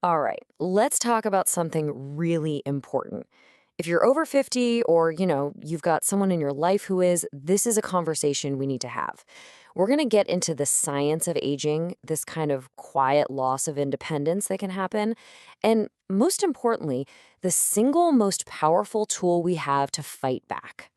All right, let's talk about something really important. If you're over 50 or, you've got someone in your life who is, this is a conversation we need to have. We're going to get into the science of aging, this kind of quiet loss of independence that can happen, and most importantly, the single most powerful tool we have to fight back.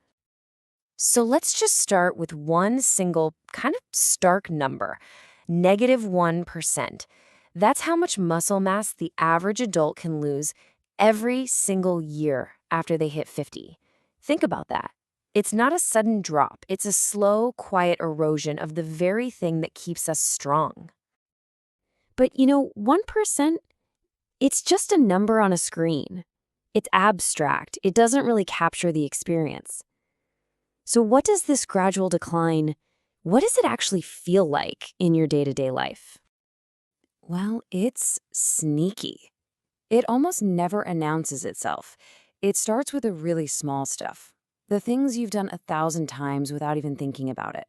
So let's just start with one single kind of stark number, -1%. That's how much muscle mass the average adult can lose every single year after they hit 50. Think about that. It's not a sudden drop. It's a slow, quiet erosion of the very thing that keeps us strong. But 1%, it's just a number on a screen. It's abstract. It doesn't really capture the experience. So what does this gradual decline, what does it actually feel like in your day-to-day life? Well, it's sneaky. It almost never announces itself. It starts with the really small stuff, the things you've done 1,000 times without even thinking about it.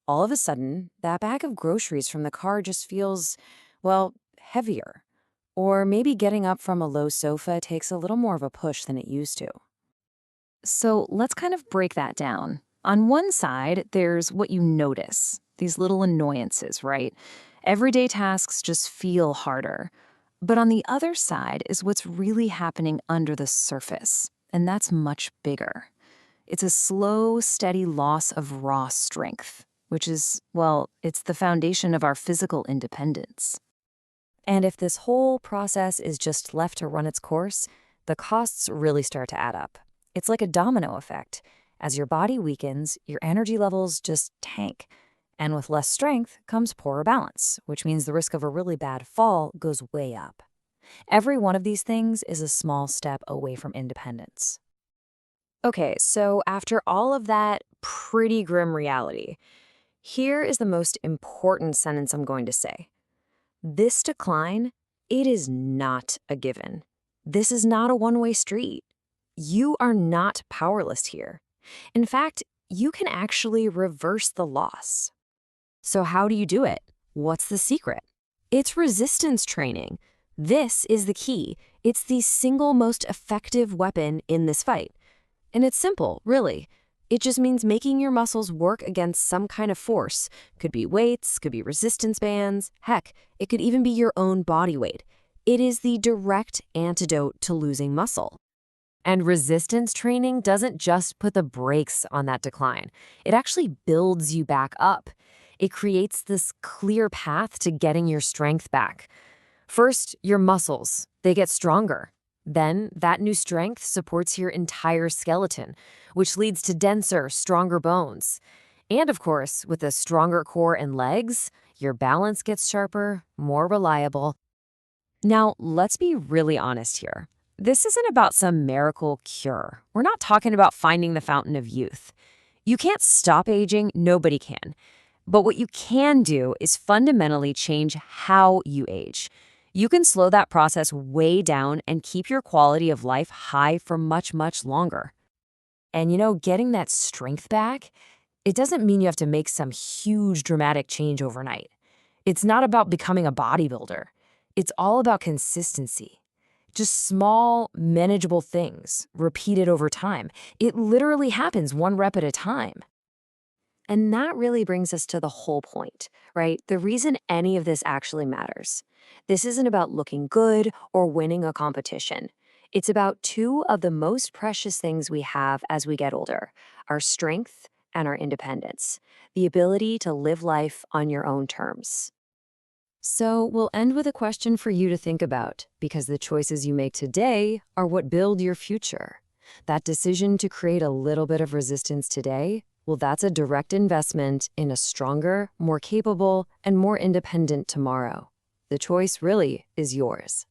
All of a sudden, that bag of groceries from the car just feels, well, heavier. Or maybe getting up from a low sofa takes a little more of a push than it used to. So let's kind of break that down. On one side, there's what you notice, these little annoyances, right? Everyday tasks just feel harder. But on the other side is what's really happening under the surface, and that's much bigger. It's a slow, steady loss of raw strength, which is, well, it's the foundation of our physical independence. And if this whole process is just left to run its course, the costs really start to add up. It's like a domino effect. As your body weakens, your energy levels just tank. And with less strength comes poorer balance, which means the risk of a really bad fall goes way up. Every one of these things is a small step away from independence. Okay, so after all of that pretty grim reality, here is the most important sentence I'm going to say. This decline, it is not a given. This is not a one-way street. You are not powerless here. In fact, you can actually reverse the loss. So how do you do it? What's the secret? It's resistance training. This is the key. It's the single most effective weapon in this fight. And it's simple, really. It just means making your muscles work against some kind of force. Could be weights, could be resistance bands. Heck, it could even be your own body weight. It is the direct antidote to losing muscle. And resistance training doesn't just put the brakes on that decline. It actually builds you back up. It creates this clear path to getting your strength back. First, your muscles, they get stronger. Then, that new strength supports your entire skeleton, which leads to denser, stronger bones. And of course, with a stronger core and legs, your balance gets sharper, more reliable. Now, let's be really honest here. This isn't about some miracle cure. We're not talking about finding the fountain of youth. You can't stop aging, nobody can. But what you can do is fundamentally change how you age. You can slow that process way down and keep your quality of life high for much, much longer. And getting that strength back, it doesn't mean you have to make some huge dramatic change overnight. It's not about becoming a bodybuilder. It's all about consistency. Just small, manageable things, repeated over time. It literally happens one rep at a time. And that really brings us to the whole point, right? The reason any of this actually matters. This isn't about looking good or winning a competition. It's about two of the most precious things we have as we get older, our strength and our independence, the ability to live life on your own terms. So we'll end with a question for you to think about, because the choices you make today are what build your future. That decision to create a little bit of resistance today, well, that's a direct investment in a stronger, more capable, and more independent tomorrow. The choice really is yours.